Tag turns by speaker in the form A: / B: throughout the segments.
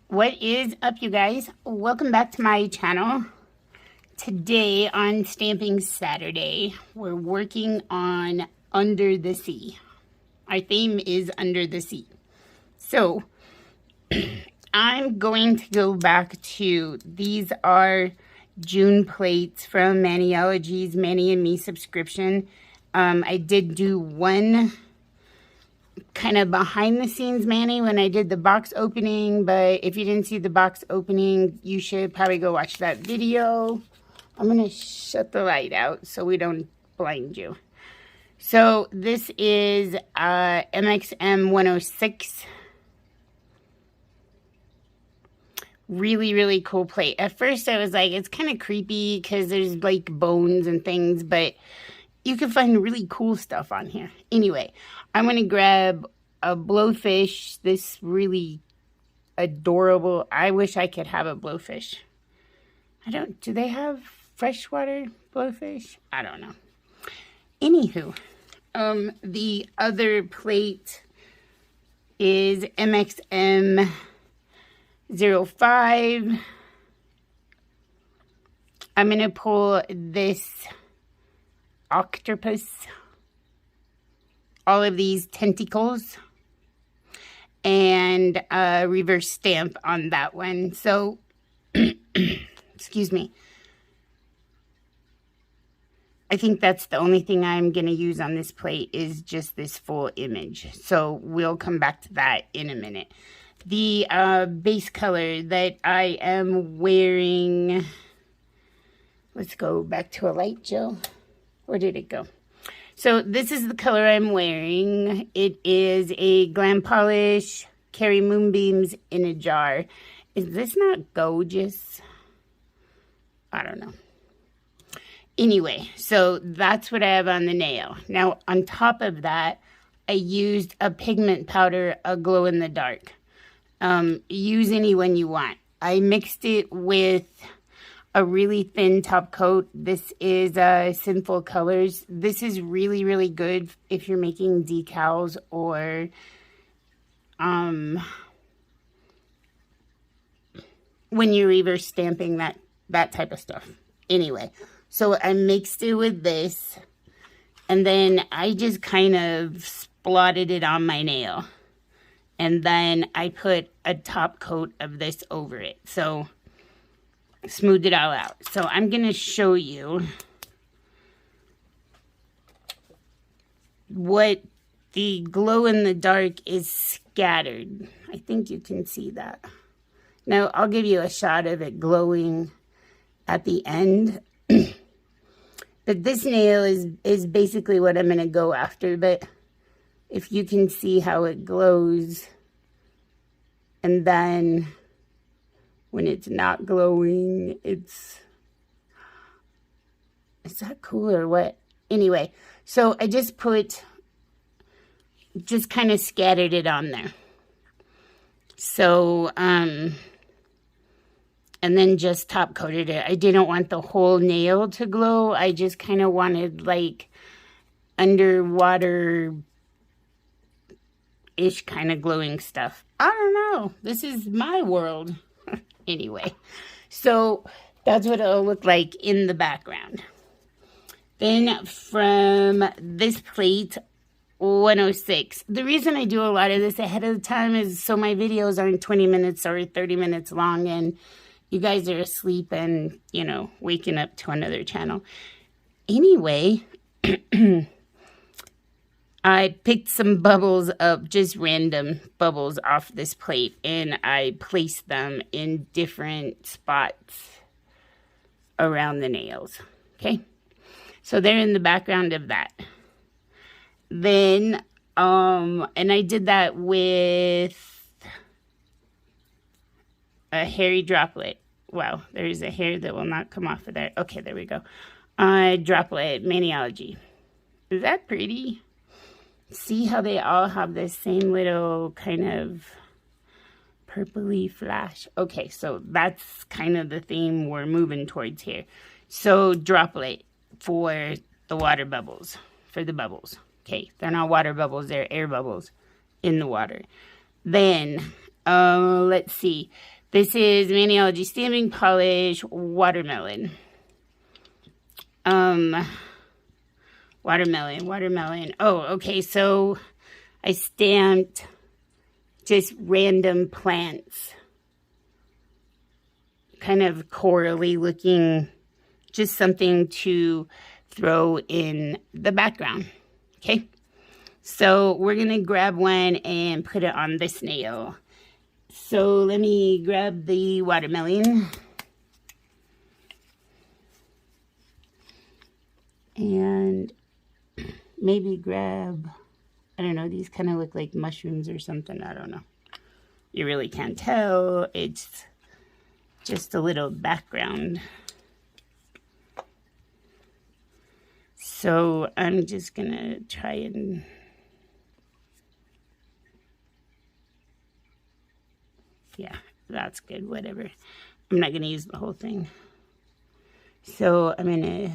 A: What is up, you guys? Welcome back to my channel. Today on Stamping Saturday, we're working on Under the Sea. Our theme is Under the Sea. So I'm going to go back to, these are June plates from Maniolgy's Mani and Me subscription. I did do one kind of behind the scenes Mani when I did the box opening, but if you didn't see the box opening, you should probably go watch that video. I'm gonna shut the light out so we don't blind you. So this is MXM 106. Really cool plate. At first I was like, it's kind of creepy because there's like bones and things, but you can find really cool stuff on here. Anyway, I'm going to grab a blowfish, this really adorable, I wish I could have a blowfish. Do they have freshwater blowfish? I don't know. Anywho, the other plate is MXM 05. I'm going to pull this octopus, all of these tentacles, and reverse stamp on that one. So, excuse me. I think that's the only thing I'm going to use on this plate is just this full image. So we'll come back to that in a minute. The base color that I am wearing, let's go back to a light, Jill. Where did it go? So this is the color I'm wearing. It is a Glam Polish Carry Moonbeams in a jar. Is this not gorgeous? I don't know. Anyway, so that's what I have on the nail. Now, on top of that, I used a pigment powder, a glow in the dark. Use any one you want. I mixed it with a really thin top coat. This is Sinful Colors. This is really good if you're making decals or when you're reverse stamping, that type of stuff. Anyway, so I mixed it with this, and then I just kind of splotted it on my nail, and then I put a top coat of this over it. So smoothed it all out. So I'm going to show you what the glow in the dark is scattered. I think you can see that. Now I'll give you a shot of it glowing at the end. But this nail is basically what I'm going to go after. But if you can see how it glows, and then when it's not glowing, is that cool or what? Anyway, so I just kind of scattered it on there. So, and then just top coated it. I didn't want the whole nail to glow. I just kind of wanted like underwater-ish kind of glowing stuff. I don't know. This is my world. Anyway, so that's what it'll look like in the background. Then from this plate, 106. The reason I do a lot of this ahead of time is so my videos aren't 20 minutes or 30 minutes long and you guys are asleep and, you know, waking up to another channel. Anyway, I picked some bubbles up, just random bubbles off this plate, and I placed them in different spots around the nails. Okay, so they're in the background of that. Then, and I did that with a hairy droplet. Wow, there's a hair that will not come off of there. Okay, there we go. Droplet Maniolgy. Is that pretty? See how they all have this same little kind of purpley flash? Okay, so that's kind of the theme we're moving towards here. So droplet for the water bubbles, for the bubbles. Okay, they're not water bubbles, they're air bubbles in the water. Then Let's see. This is Maniolgy Stamping Polish Watermelon. Watermelon. Oh, okay, so I stamped just random plants. Kind of corally looking, just something to throw in the background. Okay, so we're gonna grab one and put it on this nail. So let me grab the watermelon. And maybe grab, I don't know, these kind of look like mushrooms or something. I don't know. You really can't tell. It's just a little background. So I'm just gonna try and yeah, that's good, whatever. I'm not gonna use the whole thing. So I'm gonna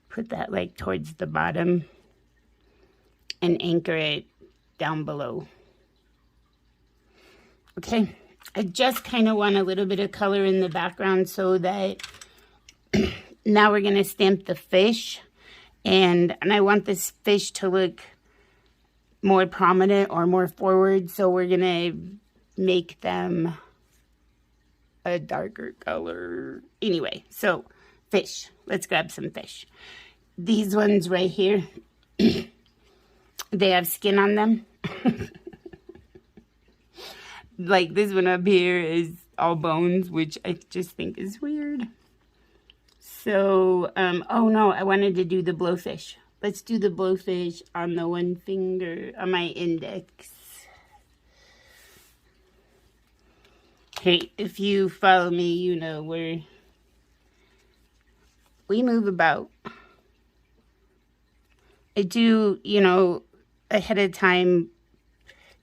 A: put that like towards the bottom and anchor it down below. Okay, I just kind of want a little bit of color in the background so that now we're gonna stamp the fish, and I want this fish to look more prominent or more forward, so we're gonna make them a darker color. Anyway, so fish, let's grab some fish. These ones right here, they have skin on them. Like this one up here is all bones, which I just think is weird. So, oh no, I wanted to do the blowfish. Let's do the blowfish on the one finger, on my index. Hey, if you follow me, you know we move about. I do, you know, ahead of time,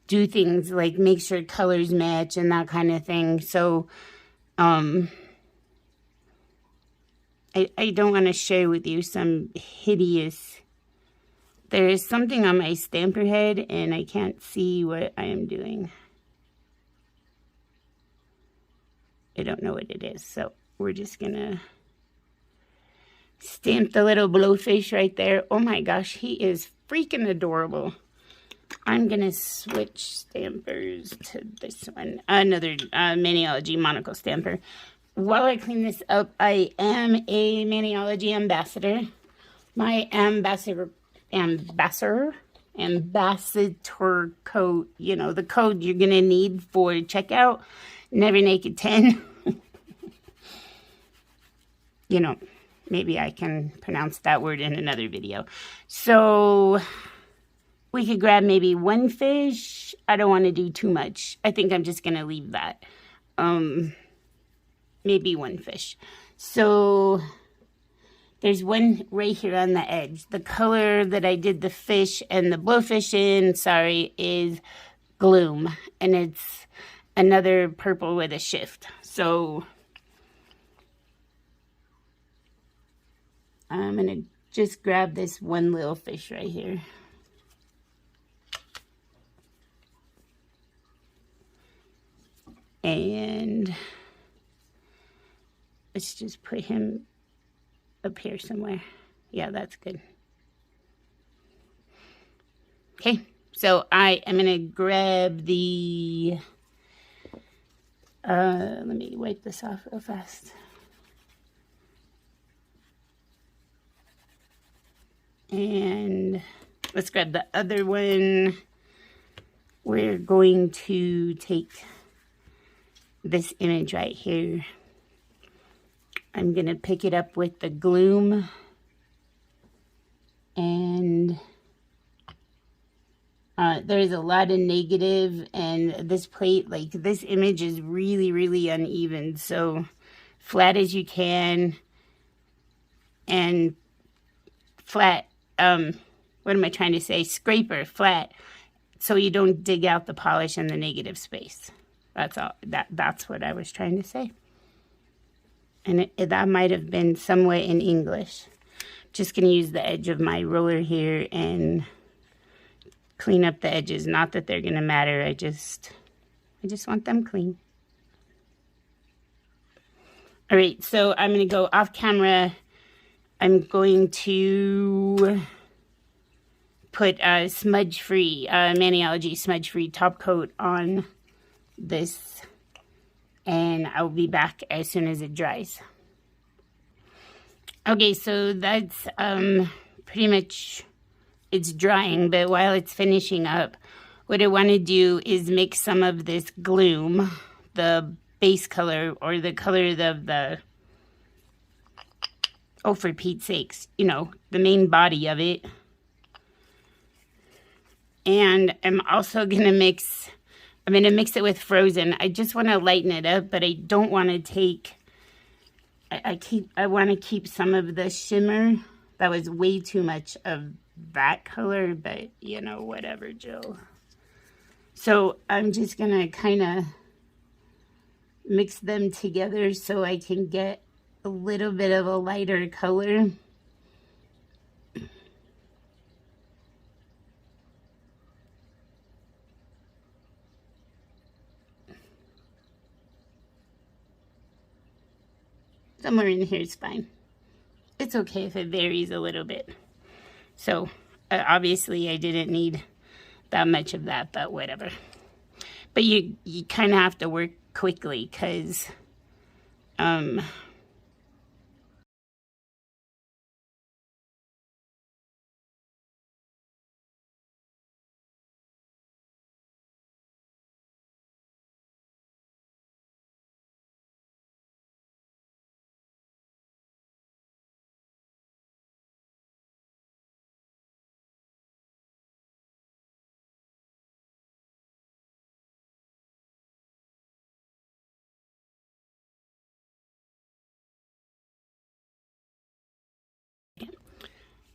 A: do things like make sure colors match and that kind of thing. So, I don't want to share with you some hideous... There is something on my stamper head and I can't see what I am doing. I don't know what it is. So we're just going to stamp the little blowfish right there. Oh my gosh, he is freaking adorable. I'm going to switch stampers to this one. Another Maniolgy monocle stamper. While I clean this up, I am a Maniolgy ambassador. My ambassador code, you know, the code you're going to need for checkout, Never Naked 10. You know, maybe I can pronounce that word in another video. So we could grab maybe one fish. I don't want to do too much. I think I'm just going to leave that. Maybe one fish. So there's one right here on the edge. The color that I did the fish and the blowfish in, sorry, is Gloom. And it's another purple with a shift. So I'm going to just grab this one little fish right here. And let's just put him up here somewhere. Yeah, that's good. Okay, so I am going to grab the, let me wipe this off real fast. And let's grab the other one. We're going to take this image right here. I'm going to pick it up with the Gloom. And there's a lot of negative, and this plate, like this image is really, really uneven. So flat as you can, and flat, what am I trying to say? Scraper, flat, so you don't dig out the polish and the negative space. That's all. That's what I was trying to say. And that might have been somewhat in English. Just going to use the edge of my roller here and clean up the edges. Not that they're gonna matter. I just want them clean. All right, so I'm gonna go off camera. I'm going to put a smudge-free, Maniolgy smudge-free top coat on this, and I'll be back as soon as it dries. Okay, so that's pretty much, it's drying, but while it's finishing up, what I want to do is mix some of this gloom, the base color, or the color of the, oh, for Pete's sakes, you know, the main body of it. And I'm also going to mix, I'm going to mix it with frozen. I just want to lighten it up, but I don't want to take, I want to keep some of the shimmer. That was way too much of that color, but you know, whatever, Jill. So I'm just going to kind of mix them together so I can get a little bit of a lighter color. Somewhere in here is fine. It's okay if it varies a little bit. So obviously I didn't need that much of that, but whatever. But you kind of have to work quickly because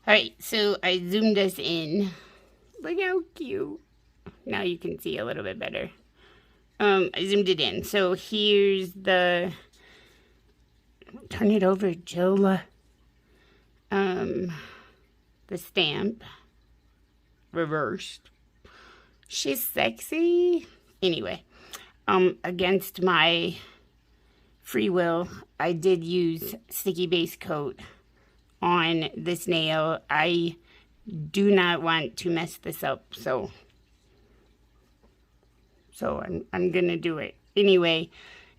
A: all right, so I zoomed us in. Look how cute. Now you can see a little bit better. I zoomed it in. So here's the, turn it over, Jill. The stamp. Reversed. She's sexy. Anyway, against my free will, I did use sticky base coat on this nail. I do not want to mess this up, so I'm gonna do it anyway.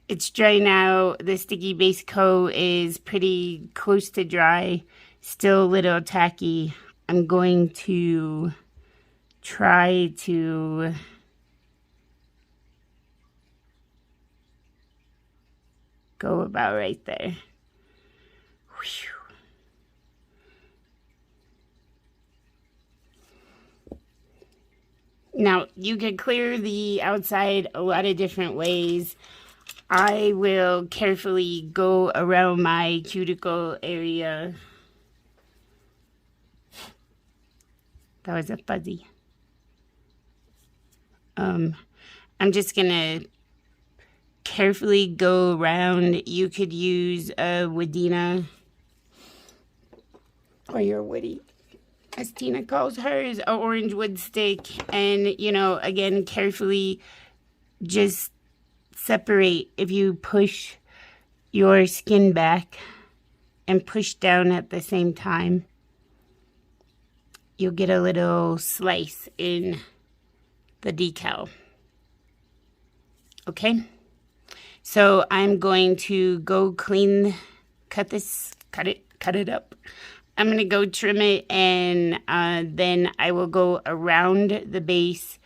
A: It's dry now. The sticky base coat is pretty close to dry, still a little tacky. I'm going to try to go about right there. Whew. Now, you can clear the outside a lot of different ways. I will carefully go around my cuticle area. That was a fuzzy. I'm just gonna carefully go around. You could use a Woodina, or your Woody, as Tina calls hers, a orange wood stick, and, you know, again, carefully just separate. If you push your skin back and push down at the same time, you'll get a little slice in the decal. Okay? So I'm going to go clean, cut it up. I'm going to go trim it, and then I will go around the base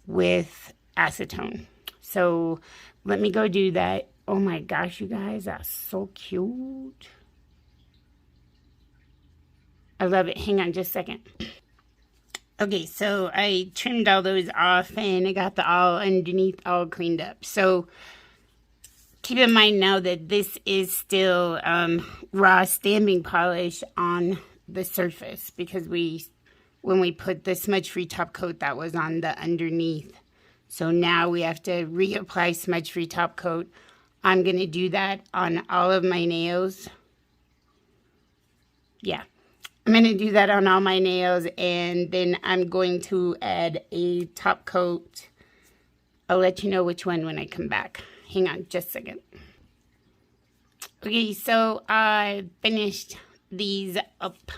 A: with acetone. So let me go do that. Oh my gosh, you guys, that's so cute. I love it. Hang on just a second. Okay, so I trimmed all those off, and I got the all underneath all cleaned up. So keep in mind now that this is still raw stamping polish on the surface, because when we put the smudge-free top coat, that was on the underneath. So now we have to reapply smudge-free top coat. I'm going to do that on all of my nails. Yeah. I'm going to do that on all my nails, and then I'm going to add a top coat. I'll let you know which one when I come back. Hang on just a second. Okay, so I finished these up.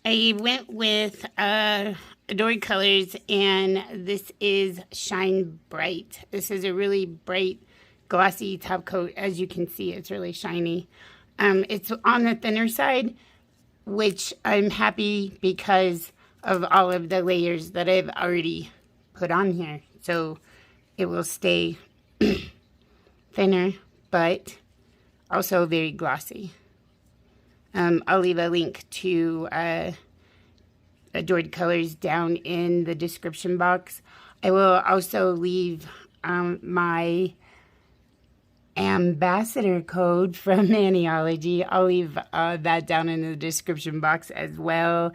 A: I went with Adored Colors, and this is Shine Bright. This is a really bright, glossy top coat. As you can see, it's really shiny. It's on the thinner side, which I'm happy because of all of the layers that I've already put on here. So it will stay thinner, but also very glossy. I'll leave a link to Adored Colors down in the description box. I will also leave my ambassador code from Maniolgy. I'll leave that down in the description box as well,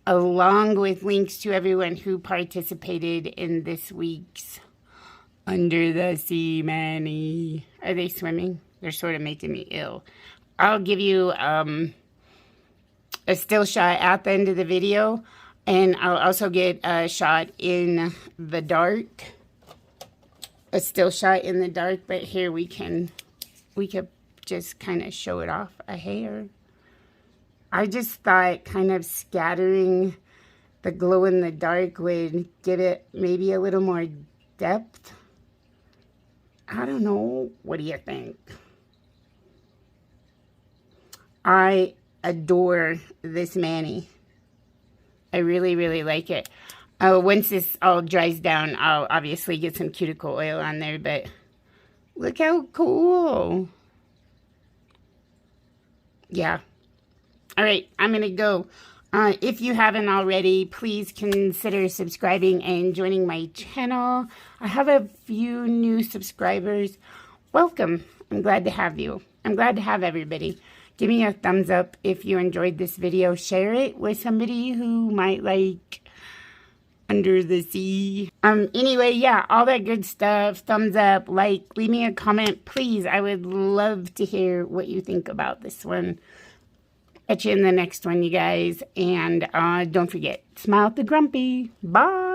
A: along with links to everyone who participated in this week's Under the Sea Mani. Are they swimming? They're sort of making me ill. I'll give you a still shot at the end of the video, and I'll also get a shot in the dark. A still shot in the dark, but here we could just kind of show it off a hair. I just thought kind of scattering the glow in the dark would give it maybe a little more depth. I don't know. What do you think? I adore this mani. I really, really like it. Once this all dries down, I'll obviously get some cuticle oil on there, but look how cool. Yeah. All right, I'm going to go. If you haven't already, please consider subscribing and joining my channel. I have a few new subscribers. Welcome. I'm glad to have you. I'm glad to have everybody. Give me a thumbs up if you enjoyed this video. Share it with somebody who might like Under the Sea. Anyway, yeah, all that good stuff. Thumbs up, like, leave me a comment, please. I would love to hear what you think about this one. Catch you in the next one, you guys. And don't forget, smile at the grumpy. Bye.